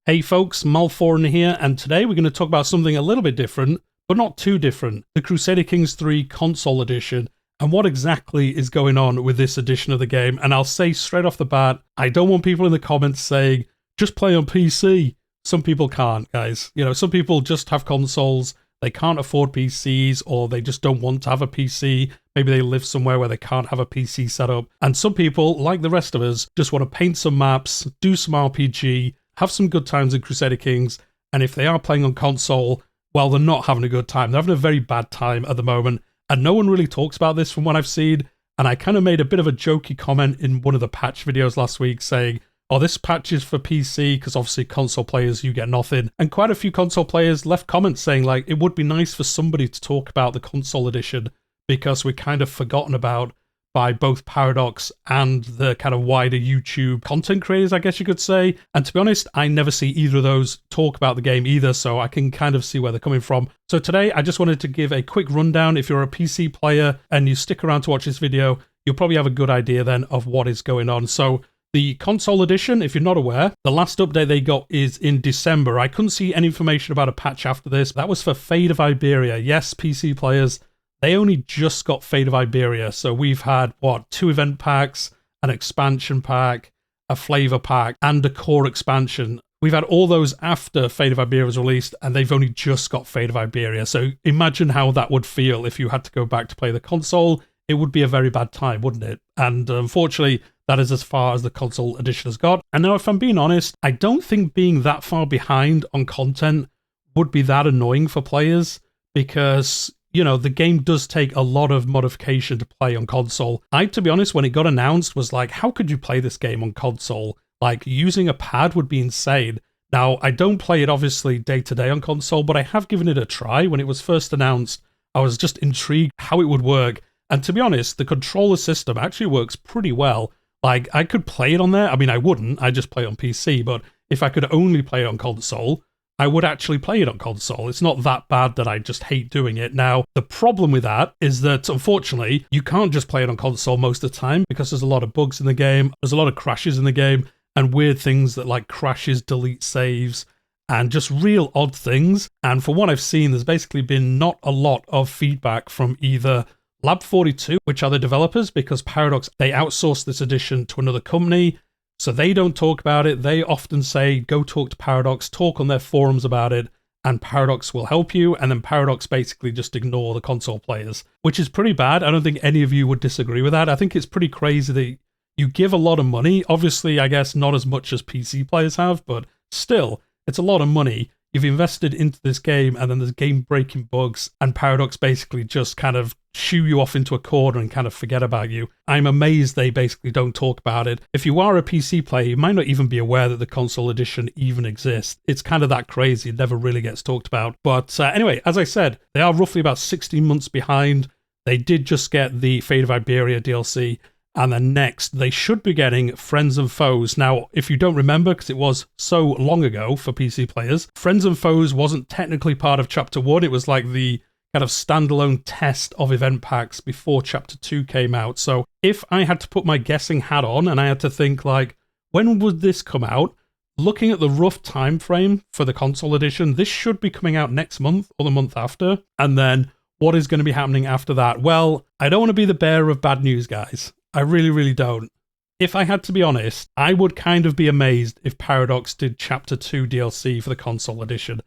Hey folks, Malforian here, and today we're going to talk about something a little bit different, but not too different. The Crusader Kings 3 console edition, and what exactly is going on with this edition of the game. And I'll say straight off the bat, I don't want people in the comments saying, just play on PC. Some people can't, guys. You know, some people just have consoles, they can't afford PCs, or they just don't want to have a PC. Maybe they live somewhere where they can't have a PC set up. And some people, like the rest of us, just want to paint some maps, do some RPG, have some good times in Crusader Kings, and if they are playing on console, well, they're not having a good time. They're having a very bad time at the moment, and no one really talks about this from what I've seen, and I kind of made a bit of a jokey comment in one of the patch videos last week saying, oh, this patch is for PC, because obviously console players, you get nothing. And quite a few console players left comments saying, like, it would be nice for somebody to talk about the console edition, because we're kind of forgotten about by both Paradox and the kind of wider YouTube content creators, I guess you could say. And to be honest, I never see either of those talk about the game either, so I can kind of see where they're coming from. So today, I just wanted to give a quick rundown. If you're a PC player and you stick around to watch this video, you'll probably have a good idea then of what is going on. So the console edition, if you're not aware, the last update they got is in December. I couldn't see any information about a patch after this. That was for Fate of Iberia. Yes, PC players, they only just got Fate of Iberia, so we've had, what, 2 event packs, an expansion pack, a flavor pack, and a core expansion. We've had all those after Fate of Iberia was released, and they've only just got Fate of Iberia, so imagine how that would feel if you had to go back to play the console. It would be a very bad time, wouldn't it? And unfortunately, that is as far as the console edition has got. And now, if I'm being honest, I don't think being that far behind on content would be that annoying for players, because you know, the game does take a lot of modification to play on console. I, to be honest, when it got announced, was like, how could you play this game on console? Like, using a pad would be insane. Now, I don't play it, obviously, day to day on console, but I have given it a try. When it was first announced, I was just intrigued how it would work. And to be honest, the controller system actually works pretty well. Like, I could play it on there. I mean, I wouldn't. I just play it on PC. But if I could only play it on console, I would actually play it on console. It's not that bad that I just hate doing it. Now, the problem with that is that, unfortunately, you can't just play it on console most of the time because there's a lot of bugs in the game, there's a lot of crashes in the game, and weird things that like crashes, delete saves, and just real odd things. And for what I've seen, there's basically been not a lot of feedback from either Lab 42, which are the developers, because Paradox, they outsourced this edition to another company, so they don't talk about it. They often say, go talk to Paradox, talk on their forums about it, and Paradox will help you. And then Paradox basically just ignore the console players, which is pretty bad. I don't think any of you would disagree with that. I think it's pretty crazy that you give a lot of money. Obviously, I guess not as much as PC players have, but still, it's a lot of money. You've invested into this game, and then there's game-breaking bugs, and Paradox basically just kind of shoo you off into a corner and kind of forget about you. I'm amazed they basically don't talk about it. If you are a PC player, you might not even be aware that the console edition even exists. It's kind of that crazy. It never really gets talked about. But anyway, as I said, they are roughly about 16 months behind. They did just get the Fate of Iberia DLC, and then next, they should be getting Friends and Foes. Now, if you don't remember, because it was so long ago for PC players, Friends and Foes wasn't technically part of Chapter 1. It was like the kind of standalone test of event packs before Chapter 2 came out. So if I had to put my guessing hat on and I had to think, like, when would this come out? Looking at the rough time frame for the console edition, this should be coming out next month or the month after. And then what is going to be happening after that? Well, I don't want to be the bearer of bad news, guys. I really, really don't. If I had to be honest, I would kind of be amazed if Paradox did Chapter 2 DLC for the console edition.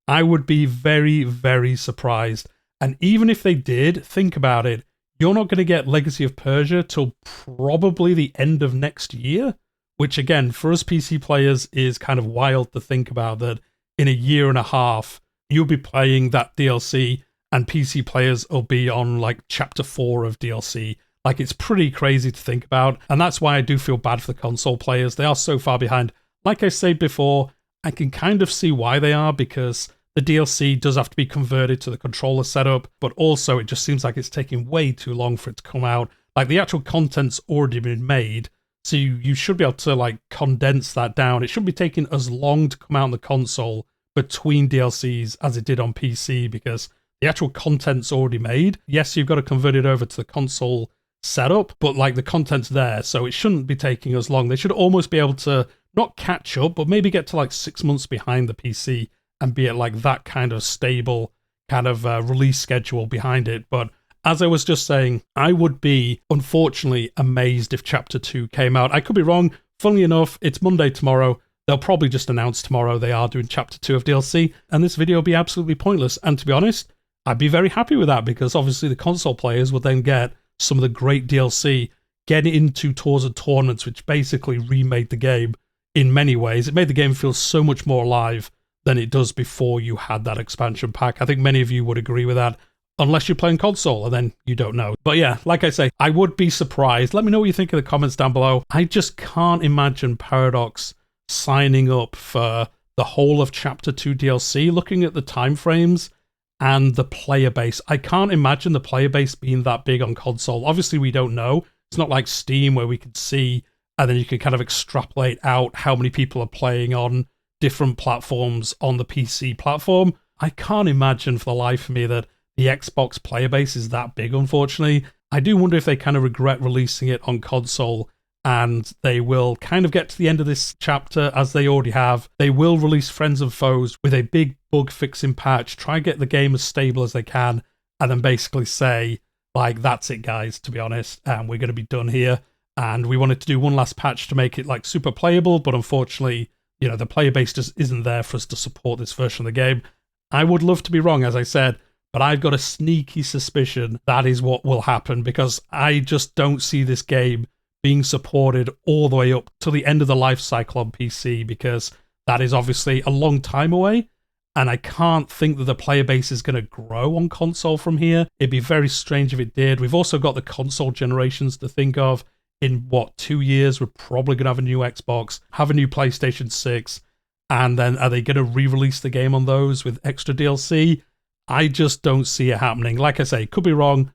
I would be very, very surprised. And even if they did, think about it, you're not going to get Legacy of Persia till probably the end of next year, which again, for us PC players is kind of wild to think about, that in a year and a half, you'll be playing that DLC and PC players will be on like Chapter 4 of DLC. Like, it's pretty crazy to think about, and that's why I do feel bad for the console players. They are so far behind. Like I said before, I can kind of see why they are, because the DLC does have to be converted to the controller setup, but also it just seems like it's taking way too long for it to come out. Like, the actual content's already been made, so you should be able to, like, condense that down. It shouldn't be taking as long to come out on the console between DLCs as it did on PC, because the actual content's already made. Yes, you've got to convert it over to the console setup, but like the content's there, so it shouldn't be taking as long. They should almost be able to not catch up, but maybe get to like 6 months behind the PC and be at like that kind of stable kind of release schedule behind it. But as I was just saying, I would be, unfortunately, amazed if Chapter 2 came out. I could be wrong. Funnily enough, it's Monday tomorrow. They'll probably just announce tomorrow they are doing Chapter 2 of DLC, and this video will be absolutely pointless. And to be honest, I'd be very happy with that, because obviously the console players would then get some of the great DLC, get into tours and tournaments, which basically remade the game in many ways. It made the game feel so much more alive than it does before you had that expansion pack. I think many of you would agree with that, unless you're playing console, and then you don't know. But yeah, like I say, I would be surprised. Let me know what you think in the comments down below. I just can't imagine Paradox signing up for the whole of Chapter 2 DLC, looking at the timeframes and the player base. I can't imagine the player base being that big on console. Obviously, we don't know. It's not like Steam where we can see, and then you can kind of extrapolate out how many people are playing on different platforms on the PC platform. I can't imagine for the life of me that the Xbox player base is that big, unfortunately. I do wonder if they kind of regret releasing it on console, and they will kind of get to the end of this chapter, as they already have. They will release Friends and Foes with a big bug-fixing patch, try and get the game as stable as they can, and then basically say, like, that's it, guys, to be honest, and we're going to be done here. And we wanted to do one last patch to make it, like, super playable, but unfortunately, you know, the player base just isn't there for us to support this version of the game. I would love to be wrong, as I said, but I've got a sneaky suspicion that is what will happen, because I just don't see this game being supported all the way up to the end of the life cycle on PC, because that is obviously a long time away, and I can't think that the player base is going to grow on console from here. It'd be very strange if it did. We've also got the console generations to think of. In, 2 years, we're probably going to have a new Xbox, have a new PlayStation 6, and then are they going to re-release the game on those with extra DLC? I just don't see it happening. Like I say, could be wrong.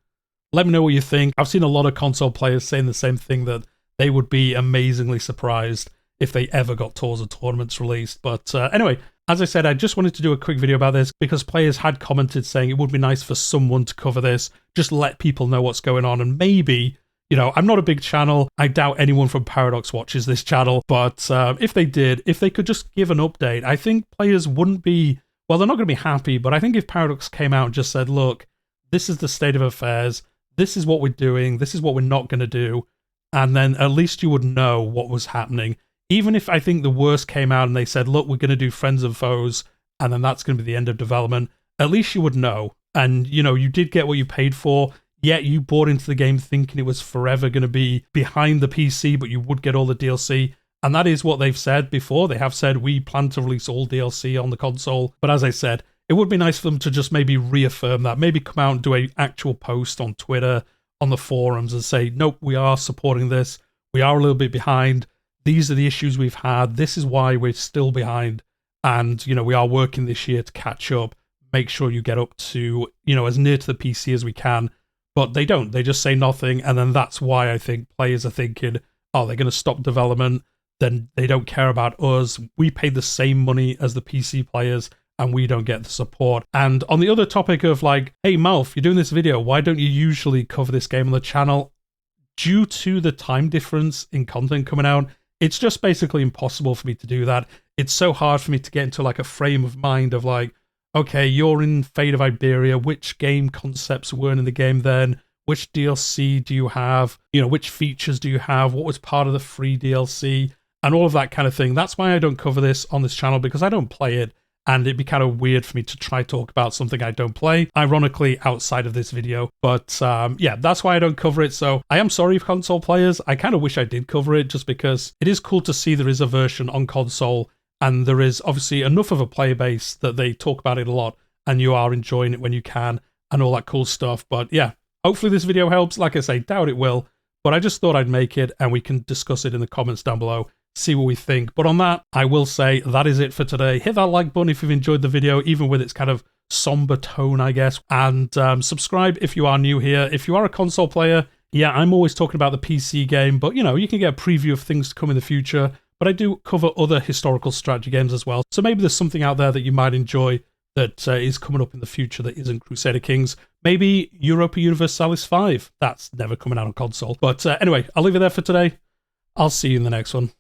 Let me know what you think. I've seen a lot of console players saying the same thing, that they would be amazingly surprised if they ever got tours and tournaments released. But anyway, as I said, I just wanted to do a quick video about this because players had commented saying it would be nice for someone to cover this, just let people know what's going on, and maybe, you know, I'm not a big channel. I doubt anyone from Paradox watches this channel, but if they did, if they could just give an update, I think players wouldn't be, well, they're not going to be happy, but I think if Paradox came out and just said, look, this is the state of affairs, this is what we're doing, this is what we're not going to do, and then at least you would know what was happening. Even if I think the worst came out and they said, look, we're going to do Friends and Foes, and then that's going to be the end of development, at least you would know. And, you know, you did get what you paid for, yet you bought into the game thinking it was forever going to be behind the PC, but you would get all the DLC. And that is what they've said before. They have said, we plan to release all DLC on the console. But as I said, it would be nice for them to just maybe reaffirm that, maybe come out and do an actual post on Twitter, on the forums, and say, nope, we are supporting this. We are a little bit behind. These are the issues we've had. This is why we're still behind. And, you know, we are working this year to catch up. Make sure you get up to, you know, as near to the PC as we can. But they don't. They just say nothing. And then that's why I think players are thinking, oh, they're going to stop development. Then they don't care about us. We pay the same money as the PC players, and we don't get the support. And on the other topic of like, hey, Malf, you're doing this video, why don't you usually cover this game on the channel? Due to the time difference in content coming out, it's just basically impossible for me to do that. It's so hard for me to get into like a frame of mind of like, okay, you're in Fate of Iberia, which game concepts weren't in the game then? Which DLC do you have? You know, which features do you have? What was part of the free DLC? And all of that kind of thing. That's why I don't cover this on this channel, because I don't play it, and it'd be kind of weird for me to try talk about something I don't play, ironically outside of this video. But yeah, that's why I don't cover it. So I am sorry, console players. I kind of wish I did cover it, just because it is cool to see there is a version on console, and there is obviously enough of a player base that they talk about it a lot, and you are enjoying it when you can, and all that cool stuff. But yeah, hopefully this video helps. Like I say, doubt it will, but I just thought I'd make it, and we can discuss it in the comments down below. See what we think. But on that, I will say that is it for today. Hit that like button if you've enjoyed the video, even with its kind of somber tone, I guess. And subscribe if you are new here. If you are a console player, yeah, I'm always talking about the PC game, but you know, you can get a preview of things to come in the future. But I do cover other historical strategy games as well. So maybe there's something out there that you might enjoy that is coming up in the future that isn't Crusader Kings. Maybe Europa Universalis 5. That's never coming out on console. But anyway, I'll leave it there for today. I'll see you in the next one.